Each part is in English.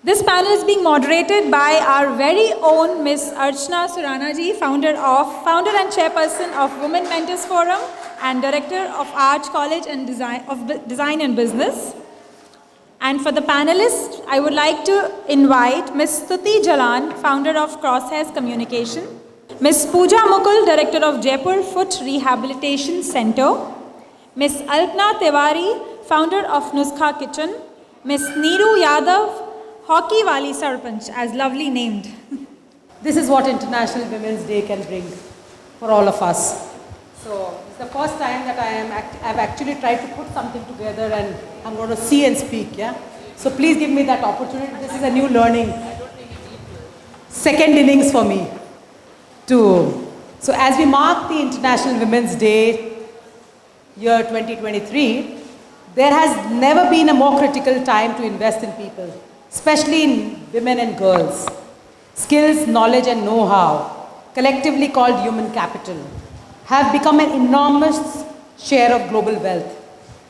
This panel is being moderated by our very own Ms. Archana Surana ji, founder and chairperson of Women Mentors Forum and director of Arch College and Design and Business. And for the panelists, I would like to invite Ms. Stuti Jalan, founder of Crosshairs Communication, Ms. Pooja Mukul, director of Jaipur Foot Rehabilitation Center, Ms. Alpna Tiwari, founder of Nuskha Kitchen, Ms. Neeru Yadav, Hockey Wali Sarpanch, as lovely named. This is what International Women's Day can bring for all of us. So it's the first time that I've actually tried to put something together and I'm going to see and speak, yeah? So please give me that opportunity. This is a new learning. Second innings for me too. So as we mark the International Women's Day year 2023, there has never been a more critical time to invest in people, especially in women and girls. Skills, knowledge and know-how, collectively called human capital, have become an enormous share of global wealth,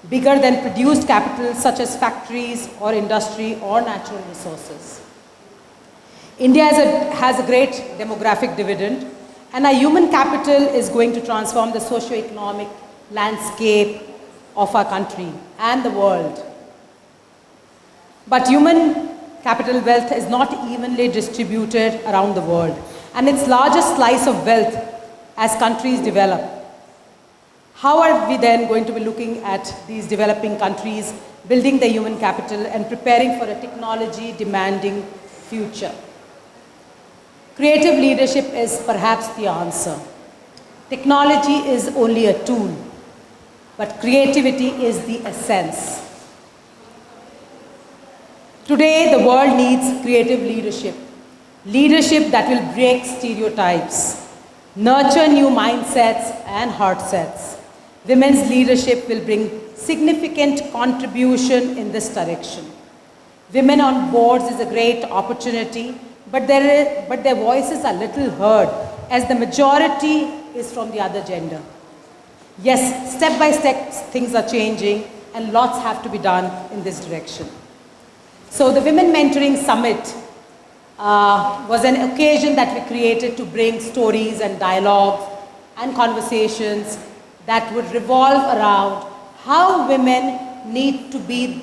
bigger than produced capital such as factories or industry or natural resources. India has a great demographic dividend, and our human capital is going to transform the socio-economic landscape of our country and the world. But human capital wealth is not evenly distributed around the world, and its largest slice of wealth as countries develop. How are we then going to be looking at these developing countries, building the human capital and preparing for a technology demanding future? Creative leadership is perhaps the answer. Technology is only a tool, but creativity is the essence. Today, the world needs creative leadership. Leadership that will break stereotypes, nurture new mindsets and heart sets. Women's leadership will bring significant contribution in this direction. Women on boards is a great opportunity, but their voices are little heard as the majority is from the other gender. Yes, step by step things are changing and lots have to be done in this direction. So the Women Mentoring Summit was an occasion that we created to bring stories and dialogues and conversations that would revolve around how women need to be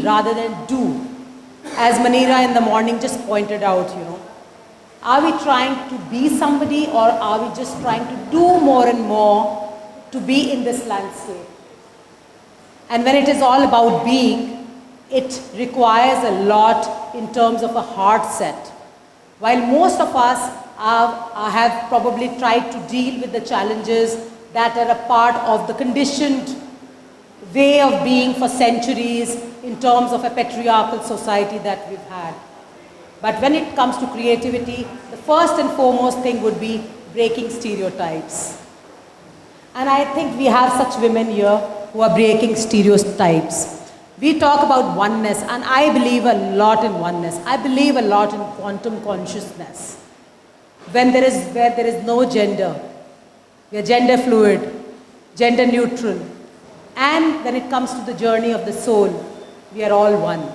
rather than do. As Manira in the morning just pointed out, are we trying to be somebody or are we just trying to do more and more to be in this landscape? And when it is all about being, it requires a lot in terms of a heart set. While most of us have probably tried to deal with the challenges that are a part of the conditioned way of being for centuries in terms of a patriarchal society that we've had. But when it comes to creativity, the first and foremost thing would be breaking stereotypes. And I think we have such women here who are breaking stereotypes. We talk about oneness, and I believe a lot in oneness. I believe a lot in quantum consciousness. Where there is no gender, we are gender fluid, gender neutral. And when it comes to the journey of the soul, we are all one.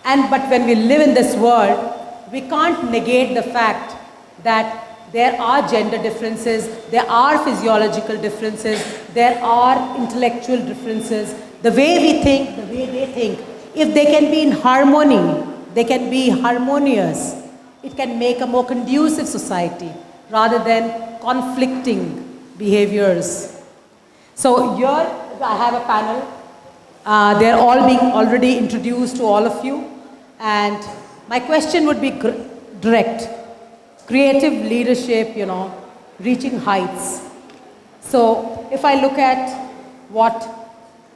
But when we live in this world, we can't negate the fact that there are gender differences, there are physiological differences, there are intellectual differences. The way we think, the way they think, if they can be in harmony, they can be harmonious, it can make a more conducive society rather than conflicting behaviors. So here I have a panel. They're all being already introduced to all of you. And my question would be direct. Creative leadership, reaching heights. So if I look at what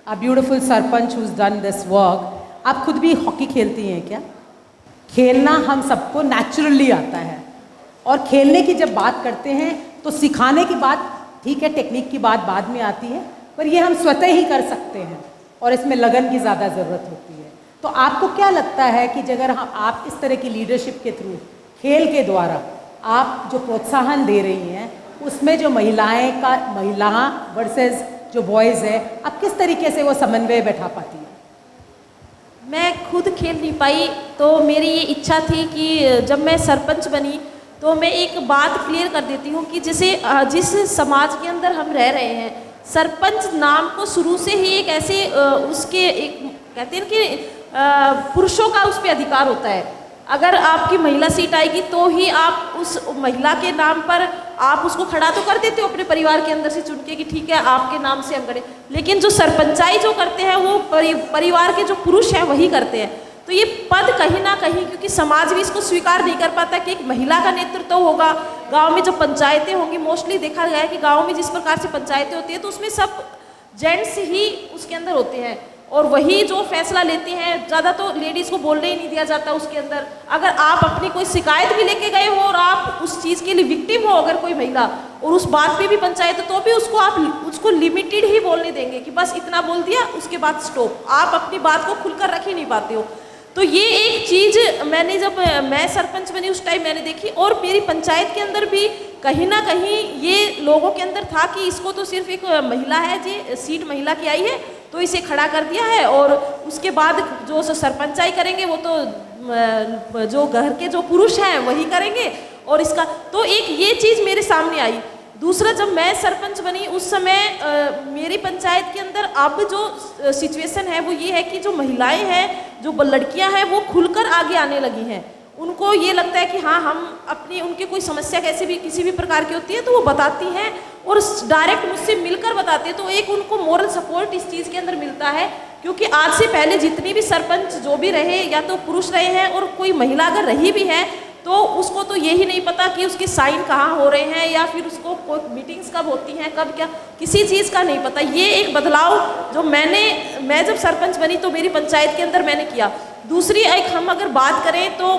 a beautiful Sarpanch who's done this work, आप खुद भी hockey खेलती हैं क्या? खेलना हम सबको naturally आता है, और खेलने की जब बात करते हैं तो सिखाने की बात ठीक है, टेक्निक की बात बाद में आती है, पर ये हम स्वतः ही कर सकते हैं और इसमें लगन की ज़्यादा ज़रूरत होती है. तो आपको क्या लगता है कि अगर आप इस तरह की लीडरशिप के थ्रू, खेल के द्वारा आप जो प्रोत्साहन दे रही हैं, उसमें जो महिला वर्सेस जो बॉयज़ है, आप किस तरीके से वो समन्वय बैठा पाती हैं? मैं खुद खेल नहीं पाई, तो मेरी ये इच्छा थी कि जब मैं सरपंच बनी तो मैं एक बात क्लियर कर देती हूँ कि जैसे जिस समाज के अंदर हम रह रहे हैं, सरपंच नाम को शुरू से ही एक ऐसे उसके एक कहते हैं कि पुरुषों का उस पर अधिकार होता है। अगर आपकी महिला सीट आएगी तो ही आप उस महिला के नाम पर आप उसको खड़ा तो कर देते हो अपने परिवार के अंदर से चुन के कि ठीक है आपके नाम से हम खड़े, लेकिन जो सरपंचाई जो करते हैं वो परिवार के जो पुरुष हैं वही करते हैं। तो ये पद कहीं ना कहीं, क्योंकि समाज भी इसको स्वीकार नहीं कर पाता कि एक महिला का नेतृत्व होगा। गांव में जो पंचायतें होंगी, मोस्टली देखा गया है कि गांव में जिस प्रकार से पंचायतें होती है तो उसमें सब जेंट्स ही उसके अंदर होते हैं और वही जो फैसला लेते हैं। ज़्यादा तो लेडीज़ को बोलने ही नहीं दिया जाता उसके अंदर। अगर आप अपनी कोई शिकायत भी लेके गए हो और आप उस चीज़ के लिए विक्टिम हो, अगर कोई महिला, और उस बात पे भी पंचायत तो भी उसको आप उसको लिमिटेड ही बोलने देंगे कि बस इतना बोल दिया, उसके बाद स्टॉप। आप अपनी बात को खुलकर रख ही नहीं पाते हो। तो ये एक चीज़ मैंने जब मैं सरपंच बनी उस टाइम मैंने देखी, और मेरी पंचायत के अंदर भी कहीं ना कहीं ये लोगों के अंदर था कि इसको तो सिर्फ एक महिला है, जी सीट महिला की आई है तो इसे खड़ा कर दिया है, और उसके बाद जो सरपंचाई करेंगे वो तो जो घर के जो पुरुष हैं वही करेंगे। और इसका तो एक ये चीज़ मेरे सामने आई। दूसरा, जब मैं सरपंच बनी उस समय मेरी पंचायत के अंदर अब जो सिचुएशन है वो ये है कि जो महिलाएं हैं, जो लड़कियां हैं, वो खुलकर आगे आने लगी हैं। उनको ये लगता है कि हाँ हम अपनी उनकी कोई समस्या कैसे भी किसी भी प्रकार की होती है तो वो बताती हैं और डायरेक्ट मुझसे मिलकर बताती है। तो एक उनको मोरल सपोर्ट इस चीज़ के अंदर मिलता है, क्योंकि आज से पहले जितनी भी सरपंच जो भी रहे या तो पुरुष रहे हैं, और कोई महिला अगर रही भी है तो उसको तो यही नहीं पता कि उसके साइन कहाँ हो रहे हैं या फिर उसको कोई मीटिंग्स कब होती हैं, कब क्या, किसी चीज़ का नहीं पता। ये एक बदलाव जो मैं जब सरपंच बनी तो मेरी पंचायत के अंदर मैंने किया। दूसरी एक हम अगर बात करें तो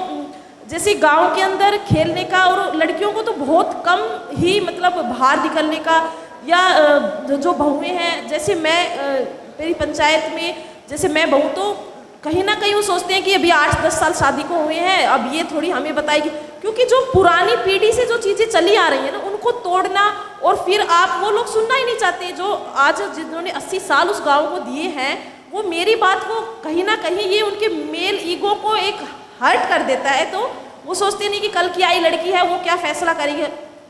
जैसे गांव के अंदर खेलने का, और लड़कियों को तो बहुत कम ही मतलब बाहर निकलने का, या जो बहुएं हैं, जैसे मेरी पंचायत में जैसे मैं बहू, तो कहीं ना कहीं वो सोचते हैं कि अभी 8-10 साल शादी को हुए हैं, अब ये थोड़ी हमें बताएगी, क्योंकि जो पुरानी पीढ़ी से जो चीज़ें चली आ रही हैं ना उनको तोड़ना, और फिर आप वो लोग सुनना ही नहीं चाहते। जो आज जिन्होंने 80 साल उस गाँव को दिए हैं, वो मेरी बात को कहीं ना कहीं ये उनके मेल ईगो को एक हर्ट कर देता है। तो वो सोचते नहीं कि कल की आई लड़की है वो क्या फैसला करेगी,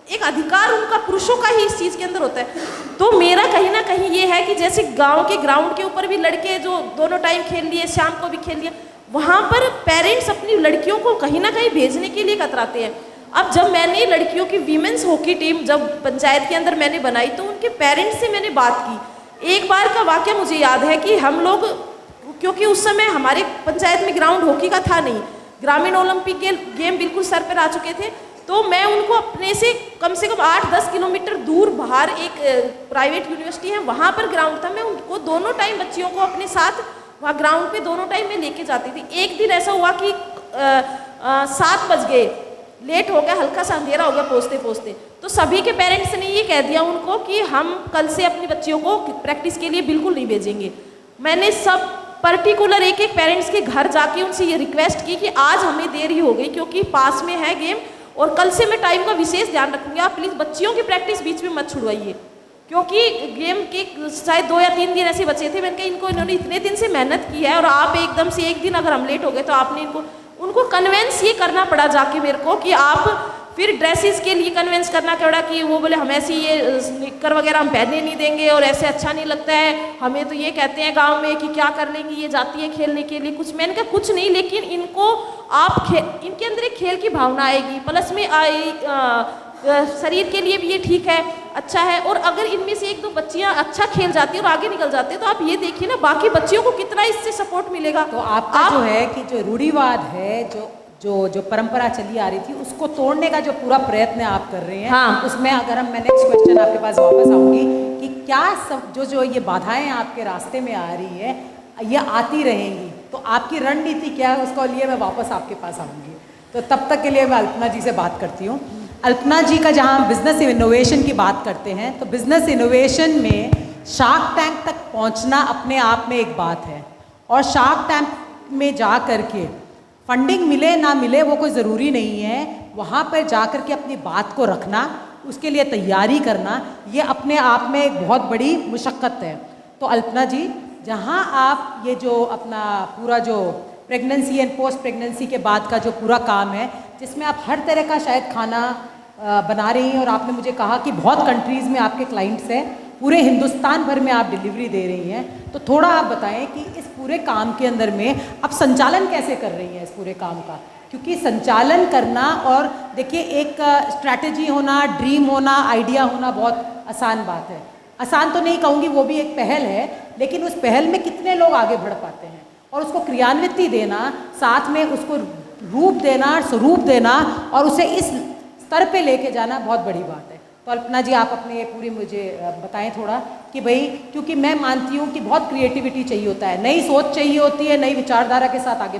एक अधिकार उनका पुरुषों का ही इस चीज़ के अंदर होता है। तो मेरा कहीं ना कहीं ये है कि जैसे गांव के ग्राउंड के ऊपर भी लड़के जो दोनों टाइम खेल लिए, शाम को भी खेल लिया, वहाँ पर पेरेंट्स अपनी लड़कियों को कहीं ना कहीं भेजने के लिए कतराते हैं। अब जब मैंने लड़कियों की वीमेंस हॉकी टीम जब पंचायत के अंदर मैंने बनाई तो उनके पेरेंट्स से मैंने बात की। एक बार का वाक़या मुझे याद है कि हम लोग, क्योंकि उस समय हमारे पंचायत में ग्राउंड हॉकी का था नहीं, ग्रामीण ओलंपिक गेम बिल्कुल सर पर आ चुके थे, तो मैं उनको अपने से कम 8-10 किलोमीटर दूर बाहर एक प्राइवेट यूनिवर्सिटी है वहाँ पर ग्राउंड था, मैं उनको दोनों टाइम बच्चियों को अपने साथ वहाँ ग्राउंड पे दोनों टाइम में लेके जाती थी। एक दिन ऐसा हुआ कि 7 बज गए, लेट हो गया, हल्का सा अंधेरा हो गया पहुँचते पहुँचते, तो सभी के पेरेंट्स ने ये कह दिया उनको कि हम कल से अपनी बच्चियों को प्रैक्टिस के लिए बिल्कुल नहीं भेजेंगे। मैंने सब पर्टिकुलर एक पेरेंट्स के घर जाके उनसे ये रिक्वेस्ट की कि आज हमें देरी हो गई क्योंकि पास में है गेम, और कल से मैं टाइम का विशेष ध्यान रखूंगी, आप प्लीज़ बच्चियों की प्रैक्टिस बीच में मत छुड़वाइए, क्योंकि गेम के शायद 2 या 3 दिन ऐसे बचे थे। मैंने कहा इन्होंने इतने दिन से मेहनत की है और आप एकदम से एक दिन अगर हम लेट हो गए तो आपने उनको कन्वेंस ये करना पड़ा जाके मेरे को कि आप फिर ड्रेसेस के लिए कन्वेंस करना पड़ा कि वो बोले हम ऐसे ये स्निकर वगैरह हम पहनने नहीं देंगे और ऐसे अच्छा नहीं लगता है, हमें तो ये कहते हैं गांव में कि क्या कर लेंगी, ये जाती है खेलने के लिए कुछ। मैंने कहा कुछ नहीं, लेकिन इनको आप इनके अंदर एक खेल की भावना आएगी, प्लस में शरीर के लिए भी ये ठीक है, अच्छा है। और अगर इनमें से 1-2 बच्चियां अच्छा खेल जाती है और आगे निकल जाते हैं तो आप ये देखिए ना बाकी बच्चियों को कितना इससे सपोर्ट मिलेगा। तो आपका जो है कि जो रूढ़िवाद है, जो परंपरा चली आ रही थी उसको तोड़ने का जो पूरा प्रयत्न आप कर रहे हैं, हाँ। उसमें अगर मैं नेक्स्ट क्वेश्चन आपके पास वापस आऊँगी कि क्या जो ये बाधाएं आपके रास्ते में आ रही है ये आती रहेंगी, तो आपकी रणनीति क्या है उसको लिए मैं वापस आपके पास आऊँगी। तो तब तक के लिए मैं अल्पना जी से बात करती हूँ। अल्पना जी का जहाँ हम बिजनेस इनोवेशन की बात करते हैं तो बिजनेस इनोवेशन में शार्क टैंक तक पहुँचना अपने आप में एक बात है, और शार्क टैंक में जा कर के फंडिंग मिले ना मिले वो कोई ज़रूरी नहीं है, वहाँ पर जा कर के अपनी बात को रखना, उसके लिए तैयारी करना, ये अपने आप में एक बहुत बड़ी मुशक्क़त है। तो अल्पना जी, जहाँ आप ये जो अपना पूरा जो प्रेगनेंसी एंड पोस्ट प्रेगनेंसी के बाद का जो पूरा काम है, जिसमें आप हर तरह का शायद खाना बना रही हैं, और आपने मुझे कहा कि बहुत कंट्रीज़ में आपके क्लाइंट्स हैं, पूरे हिंदुस्तान भर में आप डिलीवरी दे रही हैं, तो थोड़ा आप बताएं कि इस पूरे काम के अंदर में आप संचालन कैसे कर रही हैं इस पूरे काम का? क्योंकि संचालन करना और देखिए एक स्ट्रैटेजी होना, ड्रीम होना, आइडिया होना बहुत आसान बात है। आसान तो नहीं कहूँगी, वो भी एक पहल है, लेकिन उस पहल में कितने लोग आगे बढ़ पाते हैं, और उसको क्रियान्विति देना, साथ में उसको रूप देना, स्वरूप देना, और उसे इस स्तर पे लेके जाना बहुत बड़ी बात है। तो अल्पना जी, आप अपने ये पूरी मुझे बताएं थोड़ा कि भाई, क्योंकि मैं मानती हूँ कि बहुत क्रिएटिविटी चाहिए होता है, नई सोच चाहिए होती है, नई विचारधारा के साथ आगे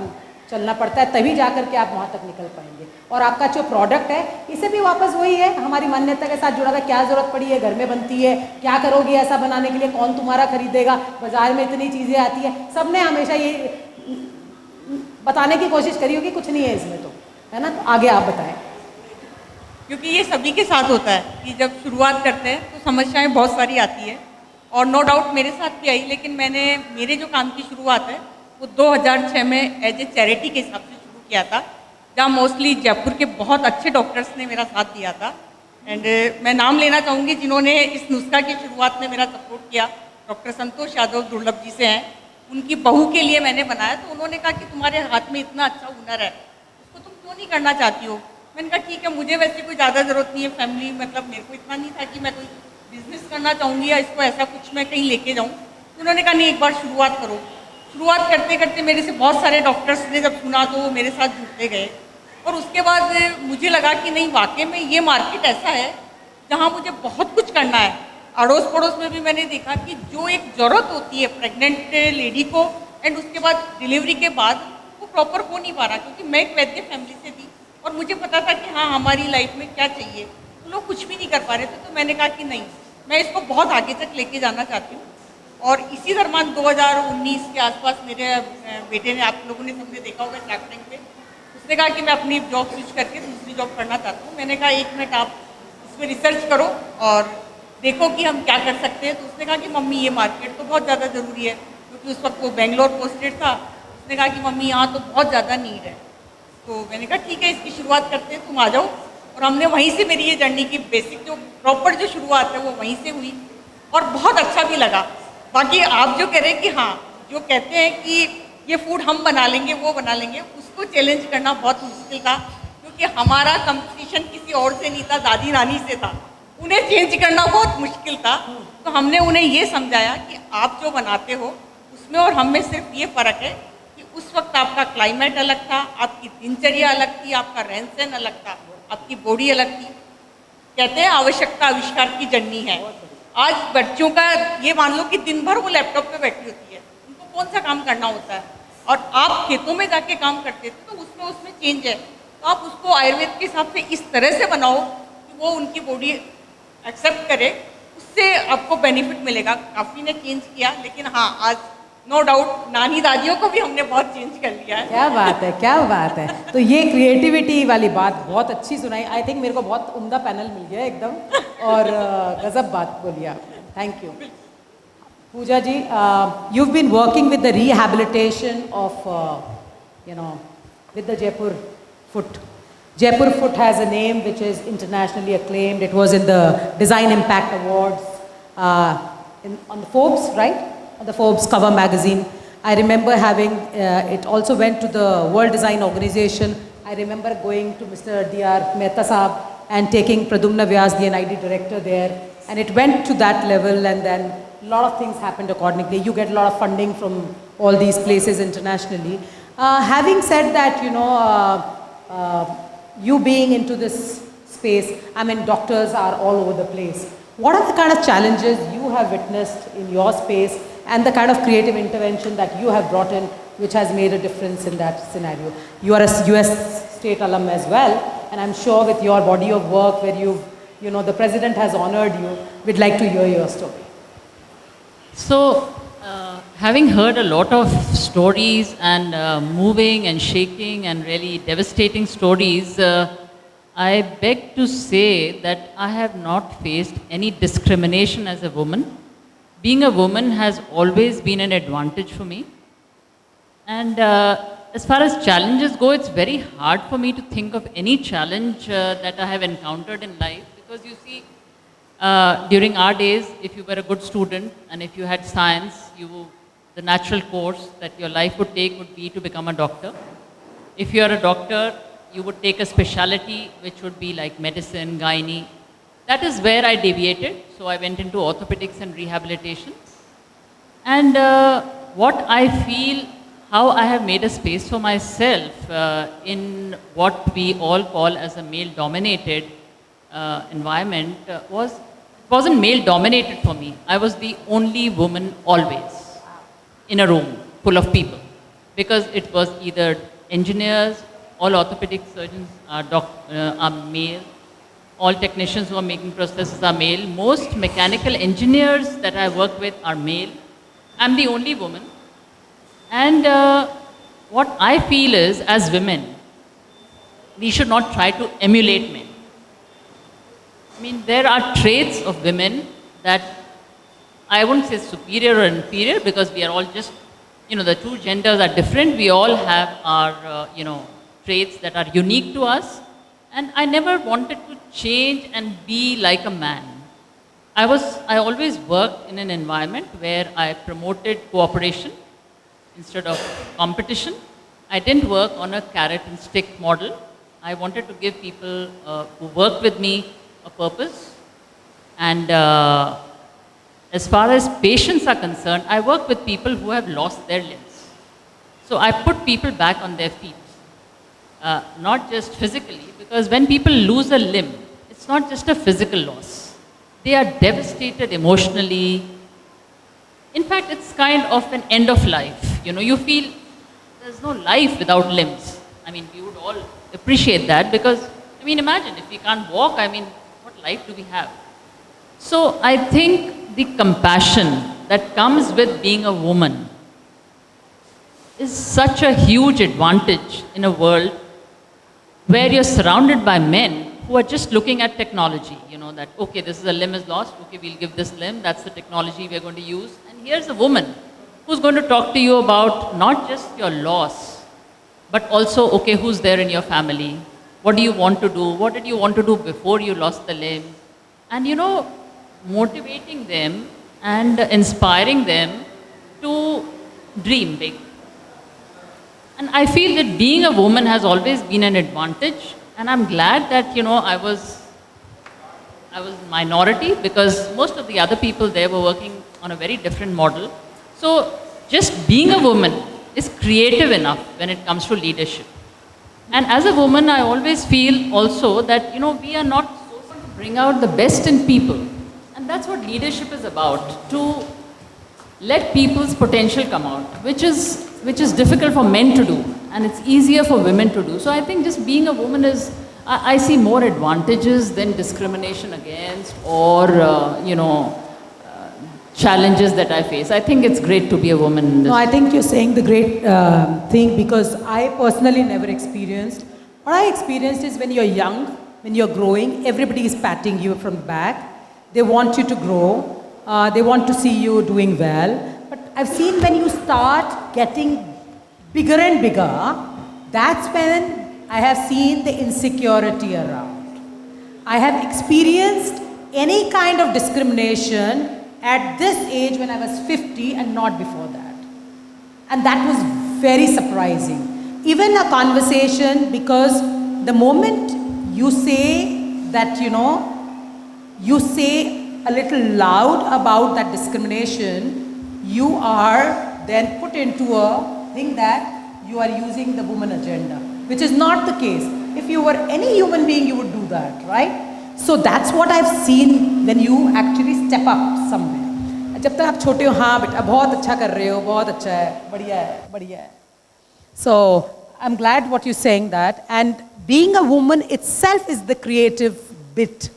चलना पड़ता है, तभी जा करके आप वहाँ तक निकल पाएंगे। और आपका जो प्रोडक्ट है, इसे भी वापस वही है, हमारी मान्यता के साथ जुड़ा हुआ, क्या ज़रूरत पड़ी है, घर में बनती है, क्या करोगे ऐसा बनाने के लिए, कौन तुम्हारा खरीदेगा, बाज़ार में इतनी चीज़ें आती है। सब ने हमेशा ये बताने की कोशिश करी होगी कुछ नहीं है इसमें, तो है ना। तो आगे आप बताएं। क्योंकि ये सभी के साथ होता है कि जब शुरुआत करते हैं तो समस्याएं बहुत सारी आती है, और नो डाउट मेरे साथ भी आई, लेकिन मैंने मेरे जो काम की शुरुआत है वो 2006 में एज ए चैरिटी के हिसाब से शुरू किया था, जहाँ मोस्टली जयपुर के बहुत अच्छे डॉक्टर्स ने मेरा साथ दिया था। एंड मैं नाम लेना चाहूँगी जिन्होंने इस नुस्खा की शुरुआत में मेरा सपोर्ट किया। डॉक्टर संतोष यादव दुर्लभ जी से हैं, उनकी बहू के लिए मैंने बनाया, तो उन्होंने कहा कि तुम्हारे हाथ में इतना अच्छा हुनर है, उसको तुम क्यों नहीं करना चाहती हो। मैंने कहा ठीक है, मुझे वैसे कोई ज़्यादा ज़रूरत नहीं है, फैमिली मतलब मेरे को इतना नहीं था कि मैं कोई बिजनेस करना चाहूँगी या इसको ऐसा कुछ मैं कहीं लेके जाऊँ। तो उन्होंने कहा नहीं, एक बार शुरुआत करो। शुरुआत करते करते मेरे से बहुत सारे डॉक्टर्स ने जब सुना तो वो मेरे साथ जुड़ते गए, और उसके बाद मुझे लगा कि नहीं, वाकई में ये मार्केट ऐसा है जहाँ मुझे बहुत कुछ करना है। अड़ोस पड़ोस में भी मैंने देखा कि जो एक ज़रूरत होती है प्रेग्नेंट लेडी को, एंड उसके बाद डिलीवरी के बाद, वो प्रॉपर हो नहीं पा रहा, क्योंकि मैं एक वैद्य फैमिली से थी और मुझे पता था कि हाँ हमारी लाइफ में क्या चाहिए, तो लोग कुछ भी नहीं कर पा रहे थे। तो मैंने कहा कि नहीं, मैं इसको बहुत आगे तक लेके जाना चाहती हूँ। और इसी दरम्यान 2019 के आसपास मेरे बेटे ने, आप लोगों ने सबने देखा होगा शार्क टैंक पे, उसने कहा कि मैं अपनी जॉब स्विच करके दूसरी जॉब करना चाहता हूँ। मैंने कहा 1 मिनट आप इसमें रिसर्च करो और देखो कि हम क्या कर सकते हैं। तो उसने कहा कि मम्मी ये मार्केट तो बहुत ज़्यादा ज़रूरी है, क्योंकि उस वक्त वो बेंगलोर पोस्टेड था। उसने कहा कि मम्मी यहाँ तो बहुत ज़्यादा नीड है। तो मैंने कहा ठीक है, इसकी शुरुआत करते हैं, तुम आ जाओ। और हमने वहीं से, मेरी ये जर्नी की बेसिक जो प्रॉपर जो शुरुआत है वो वहीं से हुई, और बहुत अच्छा भी लगा। बाकी आप जो कह रहे हैं कि हाँ, जो कहते हैं कि ये फूड हम बना लेंगे, वो बना लेंगे, उसको चैलेंज करना बहुत मुश्किल था, क्योंकि हमारा कंपटीशन किसी और से नहीं था, दादी नानी से था। उन्हें चेंज करना बहुत मुश्किल था। तो हमने उन्हें ये समझाया कि आप जो बनाते हो उसमें और हम में सिर्फ ये फ़र्क है कि उस वक्त आपका क्लाइमेट अलग था, आपकी दिनचर्या अलग थी, आपका रहन सहन अलग था, आपकी बॉडी अलग थी। कहते हैं आवश्यकता आविष्कार की जर्नी है। आज बच्चों का ये मान लो कि दिन भर वो लैपटॉप पे बैठी होती है, उनको कौन सा काम करना होता है, और आप खेतों में जाके काम करते थे, तो उसमें चेंज है। तो आप उसको आयुर्वेद के हिसाब से इस तरह से बनाओ कि वो उनकी बॉडी एक्सेप्ट करे, उससे आपको बेनिफिट मिलेगा। काफ़ी ने चेंज किया, लेकिन हाँ, आज नो डाउट नानी दादियों को भी हमने बहुत चेंज कर लिया है। क्या बात है, क्या बात है। तो ये क्रिएटिविटी वाली बात बहुत अच्छी सुनाई। आई थिंक मेरे को बहुत उम्दा पैनल मिल गया एकदम, और गजब बात बोली आपने। Thank you. Pooja ji, you've been working with the rehabilitation of, with the Jaipur foot. Jaipur foot has a name which is internationally acclaimed. It was in the Design Impact Awards on the Forbes, right? On the Forbes cover magazine. I remember having, it also went to the World Design Organization. I remember going to Mr. D.R. Mehta Saab and taking Pradumna Vyas, the NID director there. And it went to that level, and then a lot of things happened accordingly. You get a lot of funding from all these places internationally. Having said that, you being into this space, I mean, doctors are all over the place. What are the kind of challenges you have witnessed in your space, and the kind of creative intervention that you have brought in, which has made a difference in that scenario? You are a US state alum as well, and I'm sure with your body of work where the president has honored you, we'd like to hear your story. So, having heard a lot of stories and moving and shaking and really devastating stories, I beg to say that I have not faced any discrimination as a woman, being a woman has always been an advantage for me. And as far as challenges go, it's very hard for me to think of any challenge that I have encountered in life, because you see, during our days, if you were a good student and if you had science, the natural course that your life would take would be to become a doctor. If you are a doctor, you would take a specialty which would be like medicine, gynae. That is where I deviated. So I went into orthopedics and rehabilitation. And what I feel, how I have made a space for myself in what we all call as a male-dominated environment wasn't male-dominated for me. I was the only woman always in a room full of people, because it was either engineers, all orthopedic surgeons are male, all technicians who are making prostheses are male, most mechanical engineers that I work with are male. I'm the only woman. And what I feel is, as women, we should not try to emulate men. I mean, there are traits of women that I wouldn't say superior or inferior, because we are all just, the two genders are different. We all have our, traits that are unique to us. And I never wanted to change and be like a man. I always worked in an environment where I promoted cooperation instead of competition. I didn't work on a carrot and stick model. I wanted to give people who work with me a purpose. And as far as patients are concerned, I work with people who have lost their limbs. So I put people back on their feet, not just physically, because when people lose a limb, it's not just a physical loss. They are devastated emotionally. In fact, it's kind of an end of life. You feel there's no life without limbs. I mean, we would all appreciate that, because, imagine if we can't walk, what life do we have? So I think the compassion that comes with being a woman is such a huge advantage in a world where you're surrounded by men who are just looking at technology, that, okay, this is a limb is lost, okay, we'll give this limb, that's the technology we're going to use. And here's a woman who's going to talk to you about not just your loss, but also, okay, who's there in your family? What do you want to do? What did you want to do before you lost the limb? And, motivating them and inspiring them to dream big. And I feel that being a woman has always been an advantage. And I'm glad that, I was minority, because most of the other people there were working on a very different model. So just being a woman is creative enough when it comes to leadership. And as a woman, I always feel also that, we are not so to bring out the best in people. And that's what leadership is about, to let people's potential come out, which is difficult for men to do, and it's easier for women to do. So I think just being a woman is, I see more advantages than discrimination against or, challenges that I face. I think it's great to be a woman in this. No, I think you're saying the great thing, because I personally never experienced. What I experienced is when you're young, when you're growing, everybody is patting you from the back. They want you to grow. They want to see you doing well. But I've seen when you start getting bigger and bigger, that's when I have seen the insecurity around. I have experienced any kind of discrimination at this age when I was 50 and not before that. And that was very surprising. Even a conversation, because the moment you say that, you say a little loud about that discrimination, you are then put into a thing that you are using the woman agenda, which is not the case. If you were any human being, you would do that, right? So that's what I've seen when you actually step up somewhere. जब तक आप छोटे हो, हाँ बेटा बहुत अच्छा कर रहे हो, बहुत अच्छा है, बढ़िया है, बढ़िया है. So I'm glad what you're saying that. And being a woman itself is the creative bit,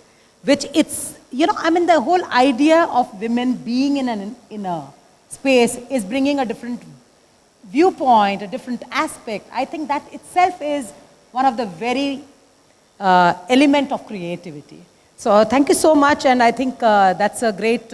which it's, the whole idea of women being in a space is bringing a different viewpoint, a different aspect. I think that itself is one of the very element of creativity. So thank you so much, and I think that's a great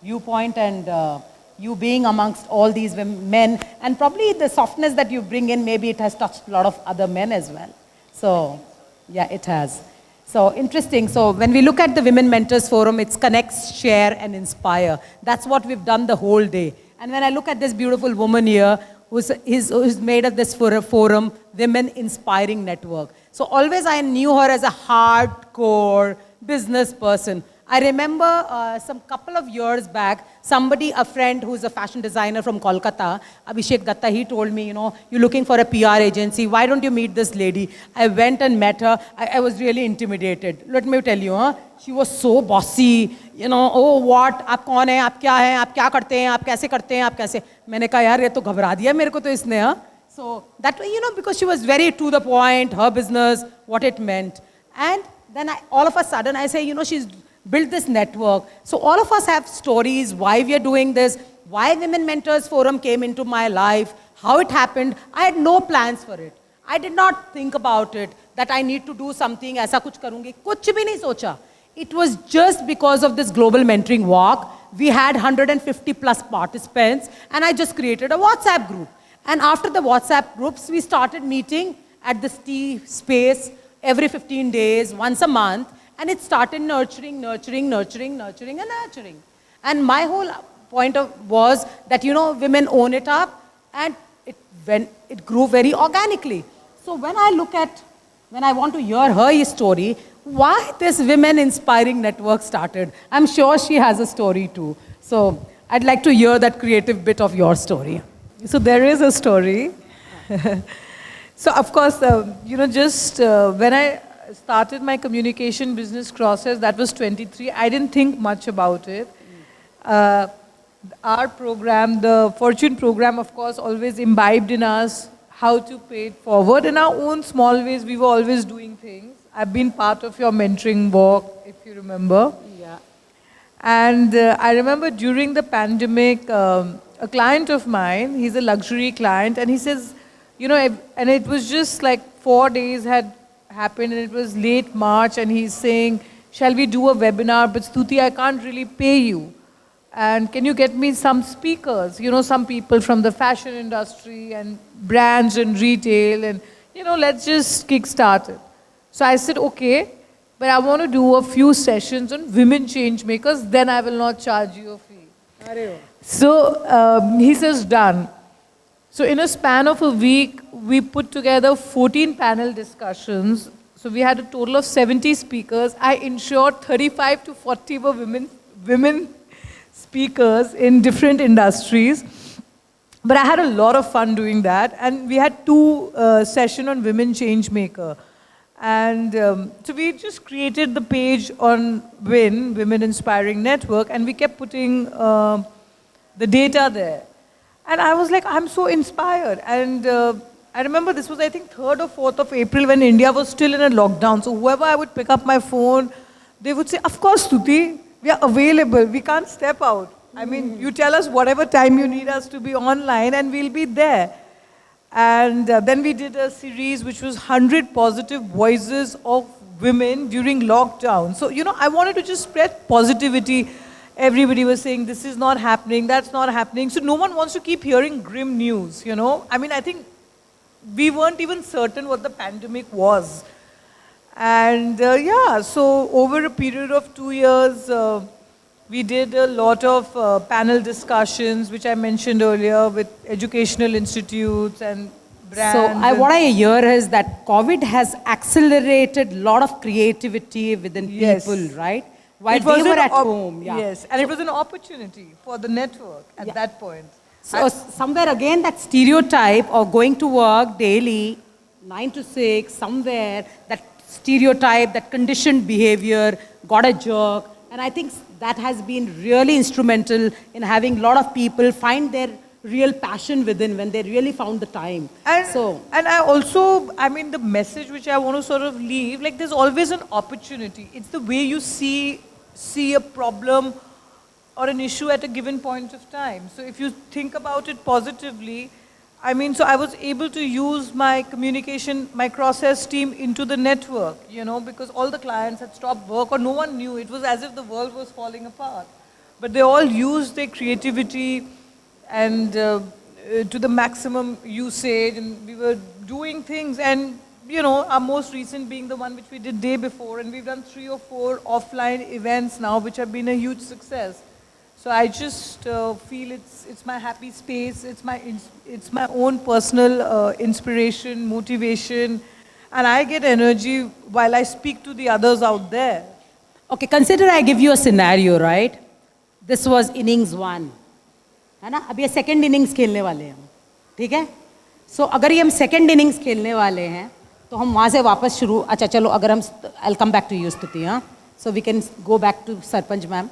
viewpoint and you being amongst all these men, and probably the softness that you bring in, maybe it has touched a lot of other men as well. So, yeah, it has. So, interesting. So, when we look at the Women Mentors Forum, it's connect, share, and inspire. That's what we've done the whole day. And when I look at this beautiful woman here, who's made of this forum, Women Inspiring Network. So, always I knew her as a hardcore business person. I remember some couple of years back, a friend who's a fashion designer from Kolkata, Abhishek Datta, he told me, you're looking for a PR agency, why don't you meet this lady? I went and met her. I was really intimidated. Let me tell you, she was so bossy, oh what, आप कौन हैं, आप क्या हैं, आप क्या करते हैं, आप कैसे करते हैं, आप कैसे, मैंने कहा यार ये तो घबरा दिया मेरे को तो इसने, हाँ. So that way, because she was very to the point, her business, what it meant. And then all of a sudden I say, she's built this network. So all of us have stories, why we are doing this, why Women Mentors Forum came into my life, how it happened. I had no plans for it. I did not think about it, that I need to do something, ऐसा कुछ करूँगी, कुछ भी नहीं सोचा. It was just because of this global mentoring walk. We had 150 plus participants, and I just created a WhatsApp group. And after the WhatsApp groups, we started meeting at this tea space every 15 days, once a month. And it started nurturing. And my whole point was that, women own it up, and it grew very organically. So when I want to hear her story, why this Women Inspiring Network started, I'm sure she has a story too. So I'd like to hear that creative bit of your story. So there is a story. So of course, when I started my communication business process, that was 23. I didn't think much about it. Our program, the Fortune program, of course, always imbibed in us how to pay it forward. In our own small ways, we were always doing things. I've been part of your mentoring walk, if you remember. Yeah. And I remember during the pandemic, a client of mine, he's a luxury client, and he says, and it was just like 4 days had happened, and it was late March, and he's saying, shall we do a webinar? But Stuti, I can't really pay you. And can you get me some speakers? Some people from the fashion industry and brands and retail, and, let's just kickstart it. So I said, okay, but I want to do a few sessions on women change makers, then I will not charge you a fee. So he says, done. So in a span of a week, we put together 14 panel discussions. So we had a total of 70 speakers. I ensured 35 to 40 were women speakers in different industries. But I had a lot of fun doing that. And we had 2 sessions on Women Change Maker. And so we just created the page on Women Inspiring Network, and we kept putting the data there. And I was like, I'm so inspired. And I remember this was, I think, 3rd or 4th of April when India was still in a lockdown. So whoever I would pick up my phone, they would say, of course, Stuti, we are available. We can't step out. I mean, you tell us whatever time you need us to be online, and we'll be there. And then we did a series which was 100 positive voices of women during lockdown. So, I wanted to just spread positivity. Everybody was saying, this is not happening, that's not happening. So no one wants to keep hearing grim news, I mean, I think we weren't even certain what the pandemic was. And so over a period of 2 years, we did a lot of panel discussions, which I mentioned earlier, with educational institutes and brands. So what I hear is that COVID has accelerated a lot of creativity within people, right? While they were at home. Yeah. Yes, and it was an opportunity for the network at that point. So somewhere again, that stereotype of going to work daily, 9 to 6, somewhere, that stereotype, that conditioned behavior got a jerk. And I think that has been really instrumental in having a lot of people find their real passion within when they really found the time. And I also, I mean, the message which I want to sort of leave, like there's always an opportunity. It's the way you see a problem or an issue at a given point of time. So if you think about it positively, I mean, so I was able to use my communication, my cross-sales team into the network, because all the clients had stopped work or no one knew. It was as if the world was falling apart. but they all use their creativity and to the maximum usage, and we were doing things, and you know, our most recent being the one which we did day before, and we've done 3 or 4 offline events now which have been a huge success. So I just feel it's my happy space, it's my own personal inspiration, motivation, and I get energy while I speak to the others out there. Okay, consider I give you a scenario, right? This was innings 1, है ना? अब ये second innings खेलने वाले हैं, ठीक है? So अगर ये हम second innings खेलने वाले हैं, तो हम वहाँ से वापस शुरू, अच्छा चलो अगर हम, I'll come back to you स्तुति, हाँ? So we can go back to sarpanch ma'am.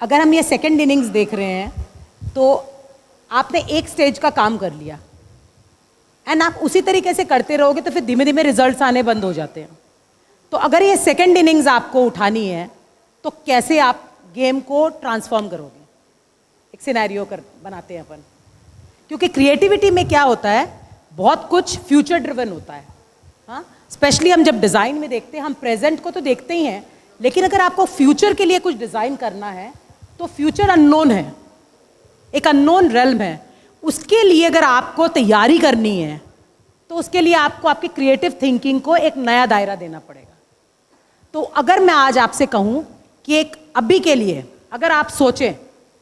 अगर हम ये सेकेंड इनिंग्स देख रहे हैं तो आपने एक स्टेज का काम कर लिया एंड आप उसी तरीके से करते रहोगे तो फिर धीमे धीमे रिजल्ट्स आने बंद हो जाते हैं. तो अगर ये सेकेंड इनिंग्स आपको उठानी है तो कैसे आप गेम को ट्रांसफॉर्म करोगे? एक सिनेरियो बनाते हैं अपन, क्योंकि क्रिएटिविटी में क्या होता है, बहुत कुछ फ्यूचर ड्रिवन होता है. हाँ, स्पेशली हम जब डिज़ाइन में देखते हैं, हम प्रेजेंट को तो देखते ही हैं, लेकिन अगर आपको फ्यूचर के लिए कुछ डिज़ाइन करना है तो फ्यूचर अननोन है, एक अननोन रेल्म है. उसके लिए अगर आपको तैयारी करनी है तो उसके लिए आपको आपकी क्रिएटिव थिंकिंग को एक नया दायरा देना पड़ेगा. तो अगर मैं आज आपसे कहूँ कि एक अभी के लिए अगर आप सोचें,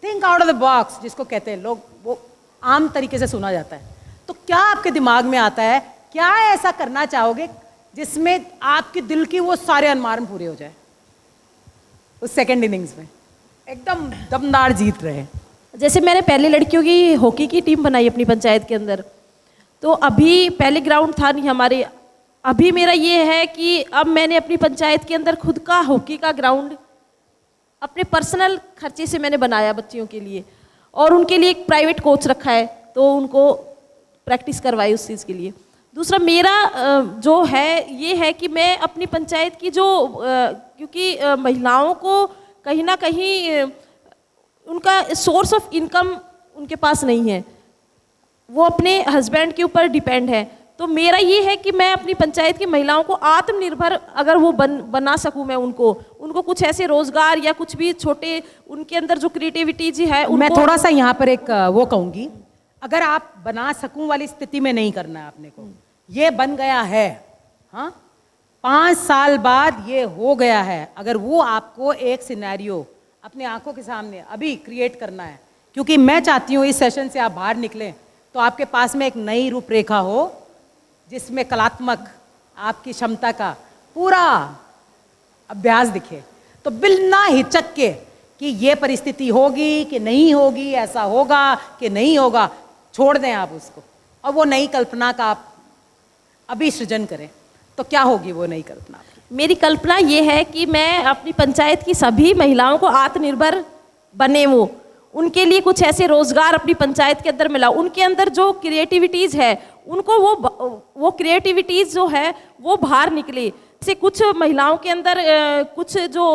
think out of the box जिसको कहते हैं लोग, वो आम तरीके से सुना जाता है, तो क्या आपके दिमाग में आता है, क्या ऐसा करना चाहोगे जिसमें आपके दिल की वो सारे अरमान पूरे हो जाए उस सेकेंड इनिंग्स में, एकदम दमदार जीत रहे? जैसे मैंने पहले लड़कियों की हॉकी की टीम बनाई अपनी पंचायत के अंदर, तो अभी पहले ग्राउंड था नहीं हमारे. अभी मेरा ये है कि अब मैंने अपनी पंचायत के अंदर खुद का हॉकी का ग्राउंड अपने पर्सनल खर्चे से मैंने बनाया बच्चियों के लिए, और उनके लिए एक प्राइवेट कोच रखा है, तो उनको प्रैक्टिस करवाई उस चीज़ के लिए. दूसरा मेरा जो है ये है कि मैं अपनी पंचायत की जो क्योंकि महिलाओं को कहीं ना कहीं उनका सोर्स ऑफ इनकम उनके पास नहीं है, वो अपने हस्बैंड के ऊपर डिपेंड है. तो मेरा ये है कि मैं अपनी पंचायत की महिलाओं को आत्मनिर्भर अगर वो बना सकूं, मैं उनको कुछ ऐसे रोजगार या कुछ भी छोटे उनके अंदर जो क्रिएटिविटी जी है, मैं थोड़ा सा यहाँ पर एक वो कहूँगी, अगर आप बना सकूं वाली स्थिति में नहीं करना है आपने को, ये बन गया है, हाँ 5 साल बाद ये हो गया है, अगर वो आपको एक सिनेरियो अपने आंखों के सामने अभी क्रिएट करना है, क्योंकि मैं चाहती हूँ इस सेशन से आप बाहर निकलें तो आपके पास में एक नई रूपरेखा हो जिसमें कलात्मक आपकी क्षमता का पूरा अभ्यास दिखे. तो बिना हिचक के कि ये परिस्थिति होगी कि नहीं होगी, ऐसा होगा कि नहीं होगा, छोड़ दें आप उसको और वो नई कल्पना का आप अभी सृजन करें. तो क्या होगी वो नई कल्पना आपकी? मेरी कल्पना ये है कि मैं अपनी पंचायत की सभी महिलाओं को आत्मनिर्भर बने, वो उनके लिए कुछ ऐसे रोजगार अपनी पंचायत के अंदर मिला, उनके अंदर जो क्रिएटिविटीज़ है उनको वो क्रिएटिविटीज़ जो है वो बाहर निकले. जैसे कुछ महिलाओं के अंदर कुछ जो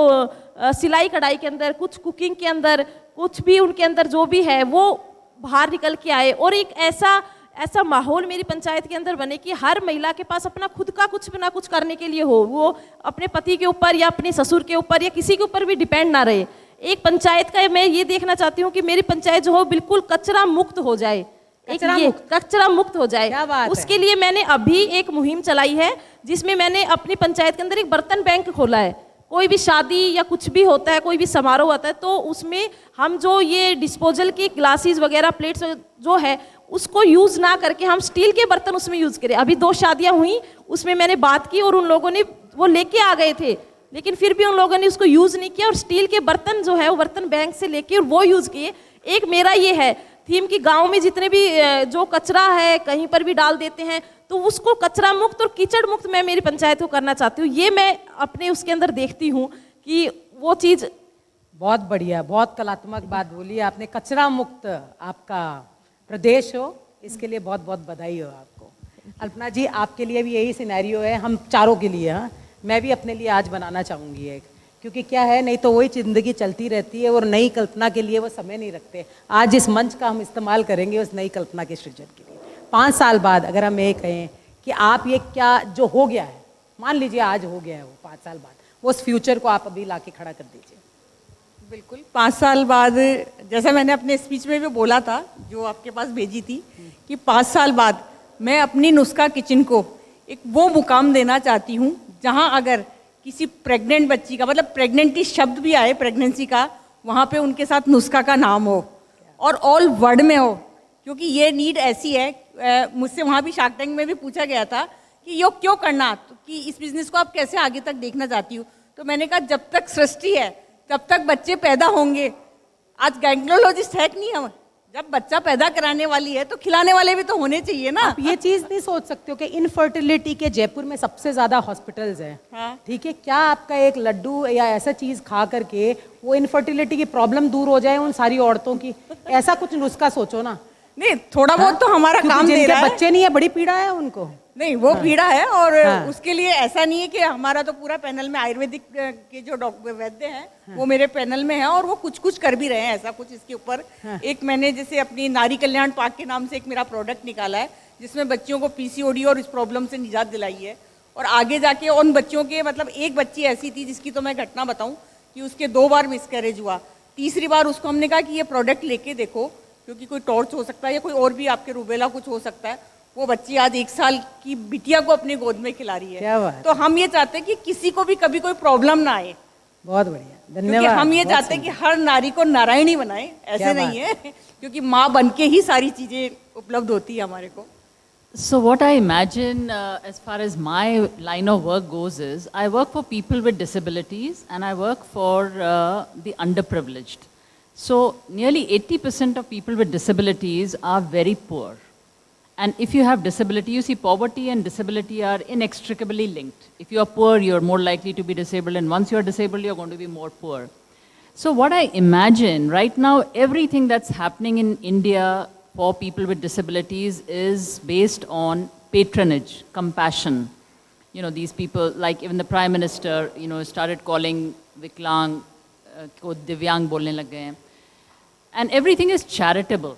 सिलाई कढ़ाई के अंदर, कुछ कुकिंग के अंदर, कुछ भी उनके अंदर जो भी है वो बाहर निकल के आए, और एक ऐसा माहौल मेरी पंचायत के अंदर बने कि हर महिला के पास अपना खुद का कुछ ना कुछ करने के लिए हो, वो अपने पति के ऊपर या अपने ससुर के ऊपर या किसी के ऊपर भी डिपेंड ना रहे. एक पंचायत का मैं ये देखना चाहती हूँ कि मेरी पंचायत जो हो बिल्कुल कचरा मुक्त हो जाए, कचरा मुक्त हो जाए. उसके लिए मैंने अभी एक मुहिम चलाई है जिसमें मैंने अपनी पंचायत के अंदर एक बर्तन बैंक खोला है. कोई भी शादी या कुछ भी होता है, कोई भी समारोह होता है, तो उसमें हम जो ये डिस्पोजल की ग्लासेस वगैरह प्लेट्स जो है उसको यूज़ ना करके हम स्टील के बर्तन उसमें यूज़ करें. अभी 2 शादियाँ हुई, उसमें मैंने बात की और उन लोगों ने वो लेके आ गए थे, लेकिन फिर भी उन लोगों ने उसको यूज़ नहीं किया और स्टील के बर्तन जो है वो बर्तन बैंक से लेके और वो यूज़ किए. एक मेरा ये है थीम कि गांव में जितने भी जो कचरा है कहीं पर भी डाल देते हैं, तो उसको कचरा मुक्त और कीचड़ मुक्त मैं मेरी पंचायत को करना चाहती हूँ. ये मैं अपने उसके अंदर देखती हूँ कि वो चीज़. बहुत बढ़िया, बहुत कलात्मक बात बोली आपने. कचरा मुक्त आपका प्रदेश हो, इसके लिए बहुत बहुत बधाई हो आपको. अल्पना जी, आपके लिए भी यही सिनेरियो है, हम चारों के लिए. हाँ, मैं भी अपने लिए आज बनाना चाहूँगी एक, क्योंकि क्या है, नहीं तो वही ज़िंदगी चलती रहती है और नई कल्पना के लिए वो समय नहीं रखते. आज इस मंच का हम इस्तेमाल करेंगे उस नई कल्पना के सृजन के लिए. 5 साल बाद अगर हम ये कहें कि आप ये क्या जो हो गया है, मान लीजिए आज हो गया है वो 5 साल बाद, वो उस फ्यूचर को आप अभी ला के खड़ा कर दीजिए. बिल्कुल 5 साल बाद, जैसा मैंने अपने स्पीच में भी बोला था जो आपके पास भेजी थी, कि 5 साल बाद मैं अपनी नुस्खा किचन को एक वो मुकाम देना चाहती हूँ जहाँ अगर किसी प्रेग्नेंट बच्ची का, मतलब प्रेगनेंटी शब्द भी आए प्रेगनेंसी का, वहाँ पे उनके साथ नुस्खा का नाम हो और ऑल वर्ल्ड में हो, क्योंकि ये नीड ऐसी है। मुझसे वहाँ भी शार्क टैंक में भी पूछा गया था कि ये क्यों करना, तो कि इस बिज़नेस को आप कैसे आगे तक देखना चाहती हो, तो मैंने कहा जब तक सृष्टि है तब तक बच्चे पैदा होंगे। आज गाइनकोलॉजिस्ट है कि नहीं, हम जब बच्चा पैदा कराने वाली है तो खिलाने वाले भी तो होने चाहिए ना। आप ये चीज नहीं सोच सकते हो कि इनफर्टिलिटी के जयपुर में सबसे ज्यादा हॉस्पिटल्स हैं, हाँ। ठीक है, क्या आपका एक लड्डू या ऐसा चीज खा करके वो इनफर्टिलिटी की प्रॉब्लम दूर हो जाए उन सारी औरतों की? ऐसा कुछ नुस्खा सोचो ना। नहीं, थोड़ा बहुत तो हमारा काम दे रहा है। बच्चे नहीं है, बड़ी पीड़ा है उनको। नहीं, वो पीड़ा है, और हाँ। उसके लिए ऐसा नहीं है कि हमारा तो पूरा पैनल में आयुर्वेदिक के जो डॉक्टर वैद्य हैं वो मेरे पैनल में है और वो कुछ कुछ कर भी रहे हैं ऐसा कुछ इसके ऊपर। एक मैंने जैसे अपनी नारी कल्याण पाक के नाम से एक मेरा प्रोडक्ट निकाला है जिसमें बच्चियों को पीसीओडी और इस प्रॉब्लम से निजात दिलाई है, और आगे जाके उन बच्चियों के, मतलब एक बच्ची ऐसी थी जिसकी तो मैं घटना बताऊं कि उसके 2 बार मिसकैरेज हुआ, तीसरी बार उसको हमने कहा कि ये प्रोडक्ट लेके देखो क्योंकि कोई टॉर्च हो सकता है या कोई और भी आपके रूबेला कुछ हो सकता है। वो बच्ची आज 1 साल की बिटिया को अपने गोद में खिला रही है। क्या बात। तो हम ये चाहते हैं कि किसी को भी कभी कोई प्रॉब्लम ना आए। बहुत बढ़िया, क्योंकि धन्यवाद। हम ये चाहते हैं कि हर नारी को नारायणी बनाए, ऐसे नहीं है क्योंकि माँ बन के ही सारी चीजें उपलब्ध होती है हमारे को। So what I imagine as far as my line of work goes is, I work for people with disabilities and I work for the underprivileged. So nearly 80% of people with disabilities are very poor. And if you have disability, you see poverty and disability are inextricably linked. If you are poor, you're more likely to be disabled, and once you're disabled, you're going to be more poor. So what I imagine right now, everything that's happening in India for people with disabilities is based on patronage, compassion. You know, these people, like even the Prime Minister, you know, started calling Viklang, ko Divyang bolne lag gaye hain. And everything is charitable.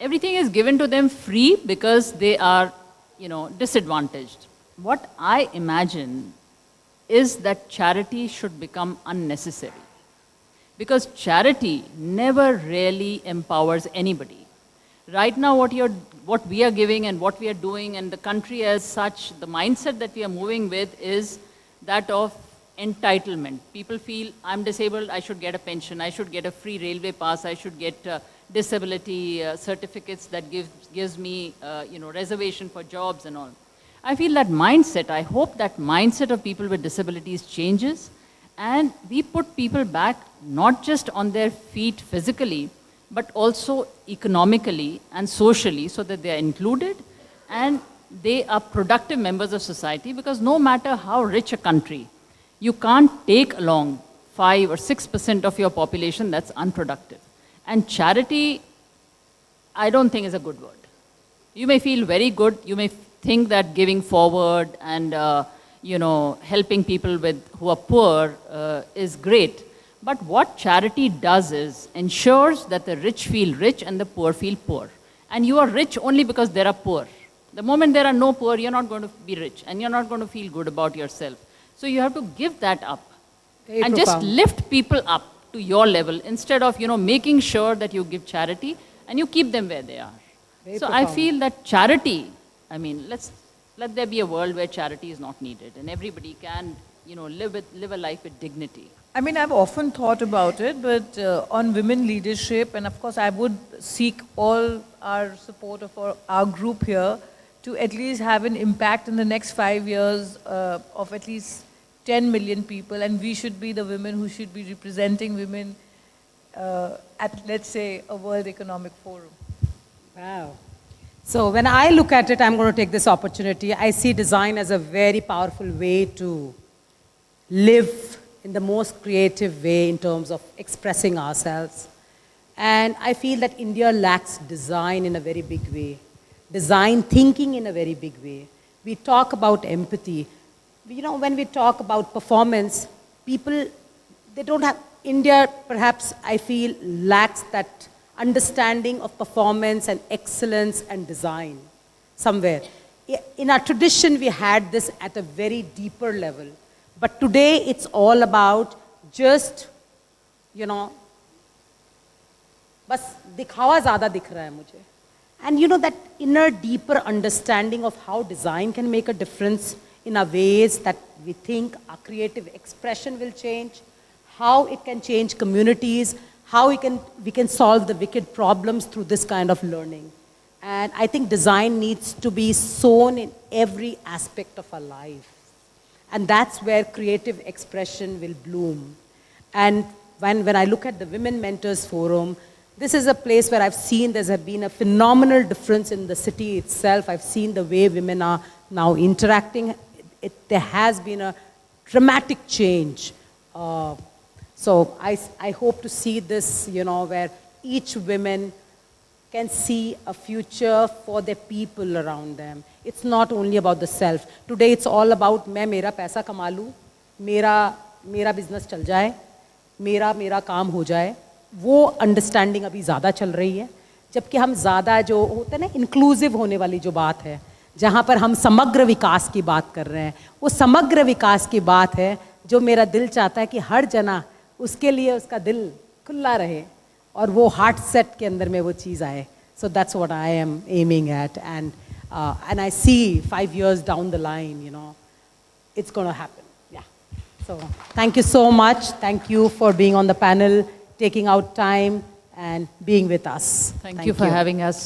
Everything is given to them free because they are, you know, disadvantaged. What I imagine is that charity should become unnecessary. Because charity never really empowers anybody. Right now, what we are giving and what we are doing, and the country as such, the mindset that we are moving with is that of entitlement. People feel, I'm disabled, I should get a pension, I should get a free railway pass, I should get disability certificates that gives me, you know, reservation for jobs and all. I feel that mindset, I hope that mindset of people with disabilities changes, and we put people back not just on their feet physically, but also economically and socially, so that they are included and they are productive members of society. Because no matter how rich a country, you can't take along 5 or 6% of your population that's unproductive. And charity, I don't think is a good word. You may feel very good, you may think that giving forward and you know, helping people who are poor is great. But what charity does is ensures that the rich feel rich and the poor feel poor. And you are rich only because there are poor. The moment there are no poor, you're not going to be rich and you're not going to feel good about yourself. So you have to give that up. Very and profound. just lift people up to your level instead of, you know, making sure that you give charity and you keep them where they are. Very So I profound. feel that charity, I mean, let there be a world where charity is not needed and everybody can, you know, live a life with dignity. I mean, I've often thought about it, but on women leadership, and of course I would seek all our support of our group here to at least have an impact in the next 5 years of at least 10 million people, and we should be the women who should be representing women at, let's say, a World Economic Forum. Wow. So when I look at it, I'm going to take this opportunity. I see design as a very powerful way to live in the most creative way in terms of expressing ourselves. And I feel that India lacks design in a very big way, design thinking in a very big way. We talk about empathy. You know, when we talk about performance, people, they don't have, India perhaps I feel lacks that understanding of performance and excellence and design somewhere. In our tradition, we had this at a very deeper level. But today, it's all about just, you know, बस दिखावा ज़्यादा दिख रहा है मुझे. And you know that inner deeper understanding of how design can make a difference in our ways that we think our creative expression will change, how it can change communities, how we can solve the wicked problems through this kind of learning. And I think design needs to be sown in every aspect of our life. And that's where creative expression will bloom. And when I look at the Women Mentors Forum, this is a place where I've seen there's been a phenomenal difference in the city itself. I've seen the way women are now interacting. There has been a dramatic change. So I hope to see this, you know, where each woman can see a future for the people around them. It's not only about the self. Today it's all about मैं मेरा पैसा कमा लूँ, मेरा business चल जाए, मेरा काम हो जाए. वो अंडरस्टैंडिंग अभी ज़्यादा चल रही है, जबकि हम ज़्यादा जो होता है ना इंक्लूसिव होने वाली जो बात है, जहाँ पर हम समग्र विकास की बात कर रहे हैं, वो समग्र विकास की बात है जो मेरा दिल चाहता है कि हर जना उसके लिए उसका दिल खुला रहे और वो हार्ट सेट के अंदर में वो चीज़ आए. So that's what I am aiming at and I see 5 years down the line, you know, it's going to happen. Yeah. So thank you so much. Thank you for being on the panel, taking out time and being with us. Thank you for having us.